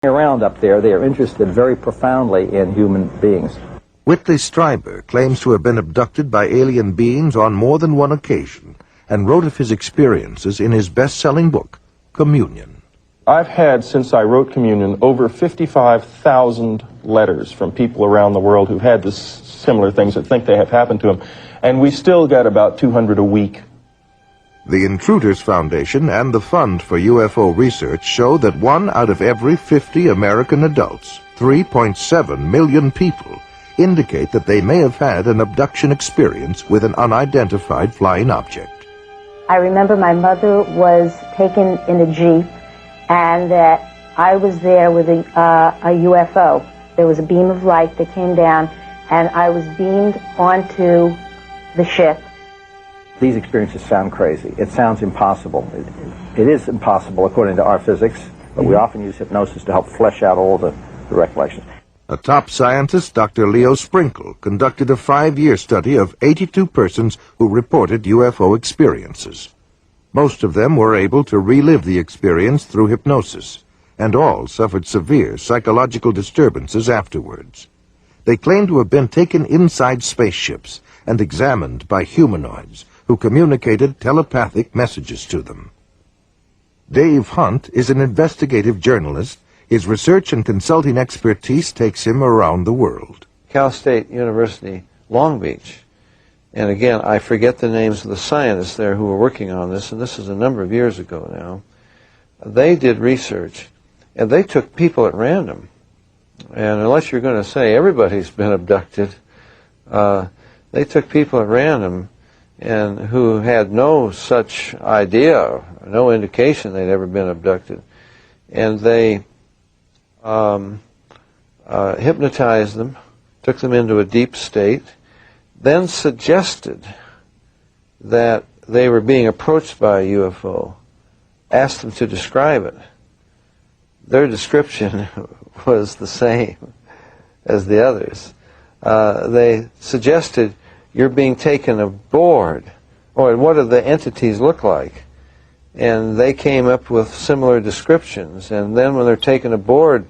around up there. They are interested very profoundly in human beings. Whitley Strieber claims to have been abducted by alien beings on more than one occasion and wrote of his experiences in his best-selling book, Communion. I've had, since I wrote Communion, over 55,000 letters from people around the world who've had this similar things that think they have happened to them, and we still get about 200 a week. The Intruders Foundation and the Fund for UFO Research show that 1 out of every 50 American adults, 3.7 million people, indicate that they may have had an abduction experience with an unidentified flying object. I remember my mother was taken in a Jeep, and that I was there with a UFO. There was a beam of light that came down, and I was beamed onto the ship. These experiences sound crazy. It sounds impossible. It is impossible according to our physics, but we often use hypnosis to help flesh out all the recollections. A top scientist, Dr. Leo Sprinkle, conducted a 5-year study of 82 persons who reported UFO experiences. Most of them were able to relive the experience through hypnosis, and all suffered severe psychological disturbances afterwards. They claimed to have been taken inside spaceships and examined by humanoids who communicated telepathic messages to them. Dave Hunt is an investigative journalist. His research and consulting expertise takes him around the world. Cal State University, Long Beach. And again, I forget the names of the scientists there who were working on this, and this is a number of years ago now. They did research, and they took people at random. And unless you're going to say everybody's been abducted, they took people at random and who had no such idea, no indication they'd ever been abducted. And they hypnotized them, took them into a deep state, then suggested that they were being approached by a UFO, asked them to describe it. Their description was the same as the others. They suggested, you're being taken aboard, or what do the entities look like? And they came up with similar descriptions, and then when they're taken aboard,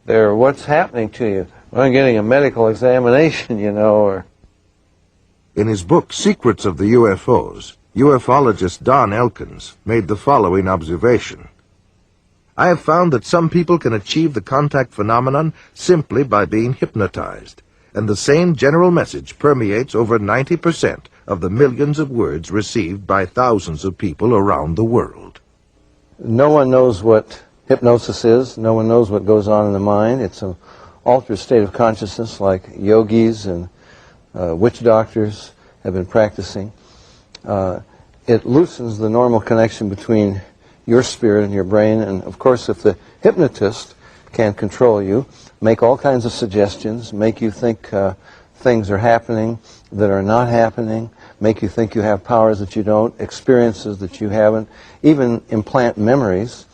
they're, what's happening to you? Well, I'm getting a medical examination, you know, or... In his book, Secrets of the UFOs, ufologist Don Elkins made the following observation. I have found that some people can achieve the contact phenomenon simply by being hypnotized, and the same general message permeates over 90% of the millions of words received by thousands of people around the world. No one knows what hypnosis is. No one knows what goes on in the mind. It's an altered state of consciousness like yogis and witch doctors have been practicing. It loosens the normal connection between your spirit and your brain, and of course if the hypnotist can control you, make all kinds of suggestions, make you think things are happening that are not happening, make you think you have powers that you don't, experiences that you haven't, even implant memories.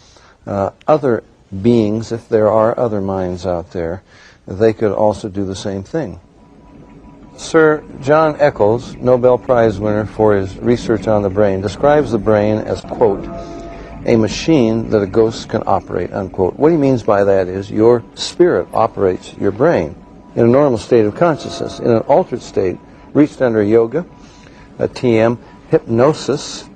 Other beings, if there are other minds out there, they could also do the same thing. Sir John Eccles, Nobel Prize winner for his research on the brain, describes the brain as, quote, a machine that a ghost can operate, unquote. What he means by that is your spirit operates your brain in a normal state of consciousness. In an altered state, reached under yoga, a TM, hypnosis,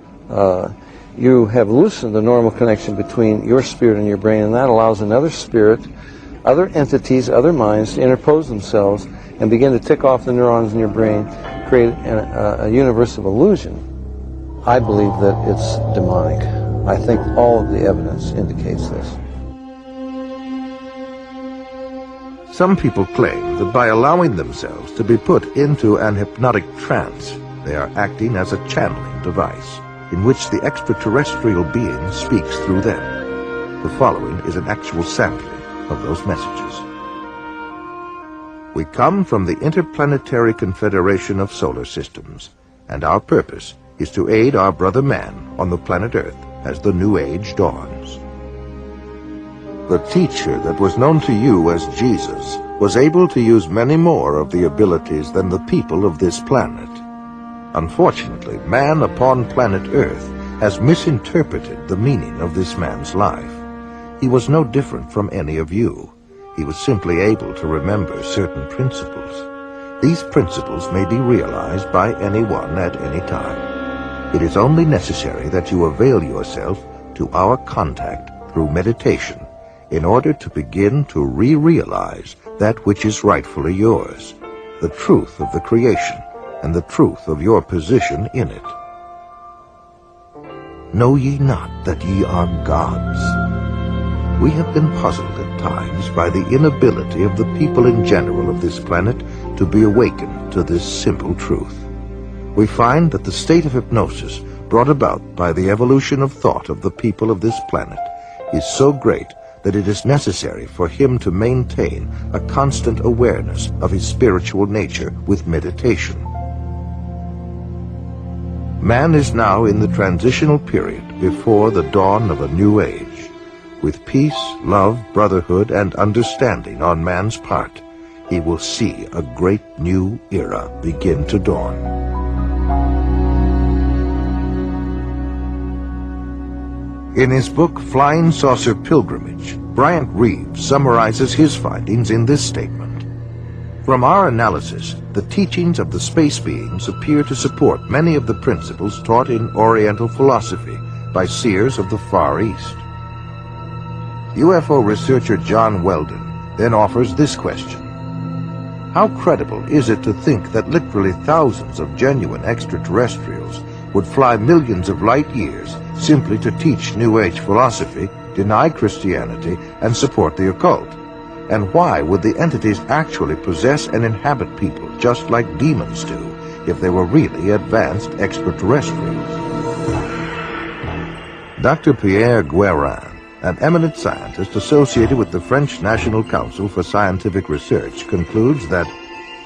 you have loosened the normal connection between your spirit and your brain, and that allows another spirit, other entities, other minds to interpose themselves and begin to tick off the neurons in your brain, create a universe of illusion. I believe that it's demonic. I think all of the evidence indicates this. Some people claim that by allowing themselves to be put into an hypnotic trance, they are acting as a channeling device, in which the extraterrestrial being speaks through them. The following is an actual sampling of those messages. We come from the Interplanetary Confederation of Solar Systems, and our purpose is to aid our brother man on the planet Earth as the new age dawns. The teacher that was known to you as Jesus was able to use many more of the abilities than the people of this planet. Unfortunately, man upon planet Earth has misinterpreted the meaning of this man's life. He was no different from any of you. He was simply able to remember certain principles. These principles may be realized by anyone at any time. It is only necessary that you avail yourself to our contact through meditation in order to begin to re-realize that which is rightfully yours, the truth of the creation and the truth of your position in it. Know ye not that ye are gods? We have been puzzled at times by the inability of the people in general of this planet to be awakened to this simple truth. We find that the state of hypnosis brought about by the evolution of thought of the people of this planet is so great that it is necessary for him to maintain a constant awareness of his spiritual nature with meditation. Man is now in the transitional period before the dawn of a new age. With peace, love, brotherhood, and understanding on man's part, he will see a great new era begin to dawn. In his book, Flying Saucer Pilgrimage, Bryant Reeves summarizes his findings in this statement. From our analysis, the teachings of the space beings appear to support many of the principles taught in Oriental philosophy by seers of the Far East. UFO researcher John Weldon then offers this question. How credible is it to think that literally thousands of genuine extraterrestrials would fly millions of light years simply to teach New Age philosophy, deny Christianity, and support the occult? And why would the entities actually possess and inhabit people just like demons do if they were really advanced extraterrestrials? Dr. Pierre Guérin, an eminent scientist associated with the French National Council for Scientific Research, concludes that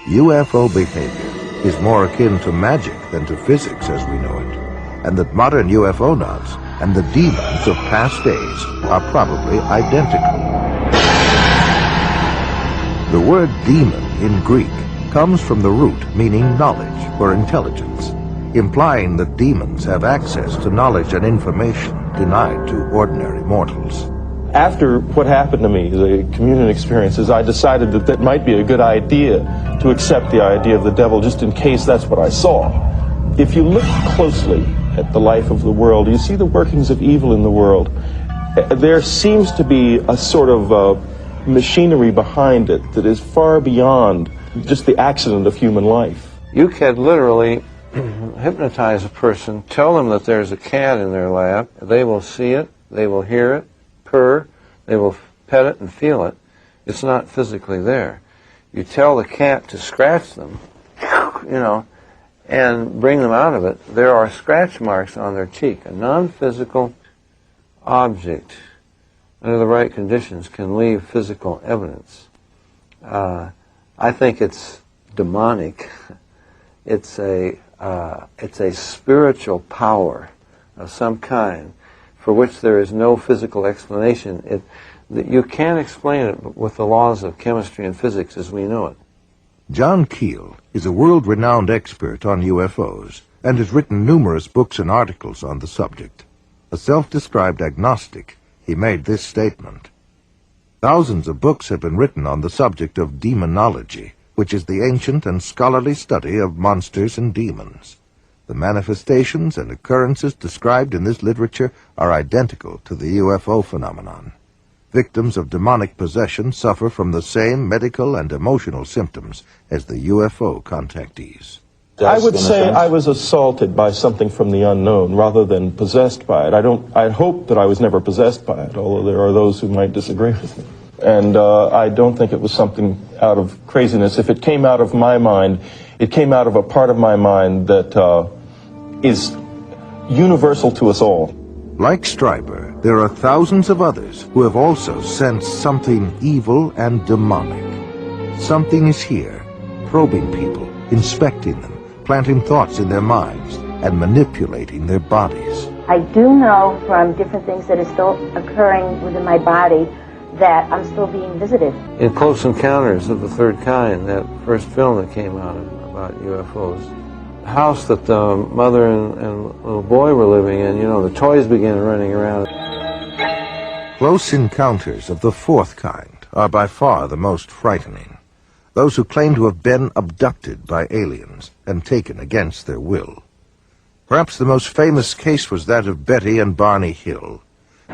UFO behavior is more akin to magic than to physics as we know it, and that modern UFOnauts and the demons of past days are probably identical. The word demon in Greek comes from the root meaning knowledge or intelligence, implying that demons have access to knowledge and information denied to ordinary mortals. After what happened to me, the communion experiences, I decided that that might be a good idea to accept the idea of the devil just in case that's what I saw. If you look closely at the life of the world, you see the workings of evil in the world. There seems to be a sort of machinery behind it that is far beyond just the accident of human life. You can literally hypnotize a person, tell them that there's a cat in their lap, they will see it, they will hear it, purr, they will pet it and feel it. It's not physically there. You tell the cat to scratch them, and bring them out of it. There are scratch marks on their cheek. A non-physical object, under the right conditions, can leave physical evidence. I think it's demonic. It's a spiritual power of some kind for which there is no physical explanation. You can't explain it with the laws of chemistry and physics as we know it. John Keel is a world-renowned expert on UFOs and has written numerous books and articles on the subject. A self-described agnostic, he made this statement. Thousands of books have been written on the subject of demonology, which is the ancient and scholarly study of monsters and demons. The manifestations and occurrences described in this literature are identical to the UFO phenomenon. Victims of demonic possession suffer from the same medical and emotional symptoms as the UFO contactees. I would say I was assaulted by something from the unknown rather than possessed by it. I hope that I was never possessed by it, although there are those who might disagree with me. And I don't think it was something out of craziness. If it came out of my mind, it came out of a part of my mind that is universal to us all. Like Stryber, there are thousands of others who have also sensed something evil and demonic. Something is here, probing people, inspecting them, planting thoughts in their minds, and manipulating their bodies. I do know from different things that are still occurring within my body that I'm still being visited. In Close Encounters of the Third Kind, that first film that came out about UFOs, the house that the mother and little boy were living in, the toys began running around. Close encounters of the fourth kind are by far the most frightening. Those who claim to have been abducted by aliens and taken against their will. Perhaps the most famous case was that of Betty and Barney Hill.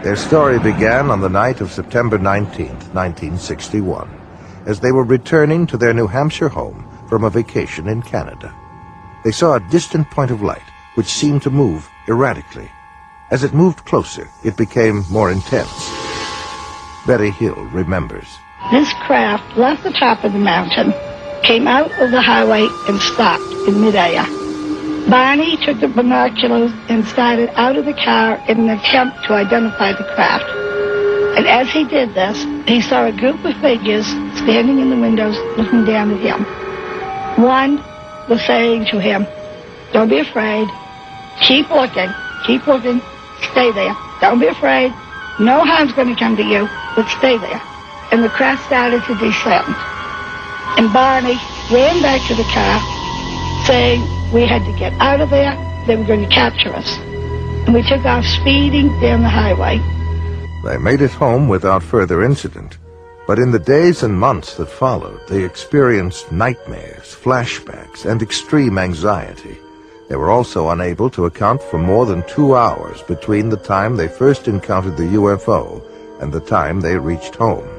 Their story began on the night of September 19th, 1961, as they were returning to their New Hampshire home from a vacation in Canada. They saw a distant point of light which seemed to move erratically. As it moved closer, it became more intense. Betty Hill remembers. This craft left the top of the mountain, came out of the highway, and stopped in midair. Barney took the binoculars and started out of the car in an attempt to identify the craft. And as he did this, he saw a group of figures standing in the windows looking down at him. One was saying to him, "Don't be afraid. Keep looking. Keep looking. Stay there. Don't be afraid. No harm's going to come to you, but stay there." And the craft started to descend. And Barney ran back to the car, saying we had to get out of there. They were going to capture us. And we took off speeding down the highway. They made it home without further incident. But in the days and months that followed, they experienced nightmares, flashbacks, and extreme anxiety. They were also unable to account for more than 2 hours between the time they first encountered the UFO and the time they reached home.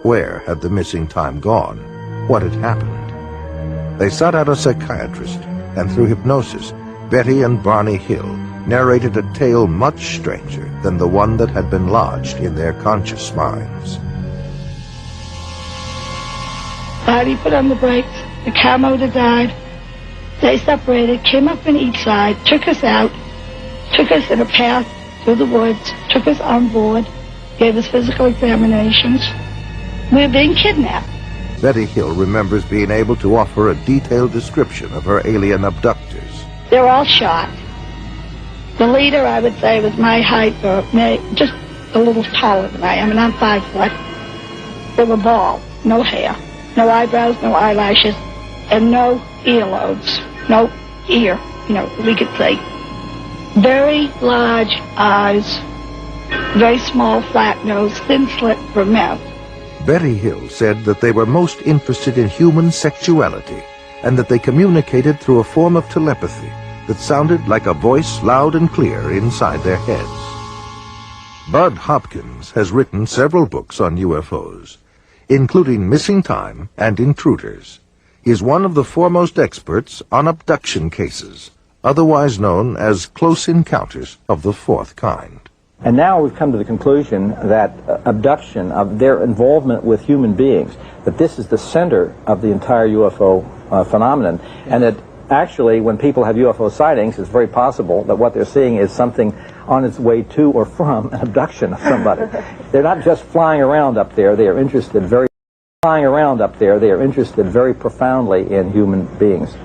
Where had the missing time gone? What had happened? They sought out a psychiatrist, and through hypnosis, Betty and Barney Hill narrated a tale much stranger than the one that had been lodged in their conscious minds. Barney put on the brakes, the car motor died. They separated, came up on each side, took us out, took us in a path through the woods, took us on board, gave us physical examinations. We were being kidnapped. Betty Hill remembers being able to offer a detailed description of her alien abductors. They were all shot. The leader, I would say, was my height, or just a little taller than I am, and I'm 5 foot. They were bald, no hair, no eyebrows, no eyelashes, and no earlobes, no ear, we could say. Very large eyes, very small, flat nose, thin slit for mouth. Betty Hill said that they were most interested in human sexuality and that they communicated through a form of telepathy that sounded like a voice loud and clear inside their heads. Bud Hopkins has written several books on UFOs, including Missing Time and Intruders. He is one of the foremost experts on abduction cases, otherwise known as close encounters of the fourth kind. And now we've come to the conclusion that abduction, of their involvement with human beings, that this is the center of the entire UFO phenomenon, and that actually when people have UFO sightings, it's very possible that what they're seeing is something on its way to or from an abduction of somebody. They're not just flying around up there, they are interested very profoundly in human beings.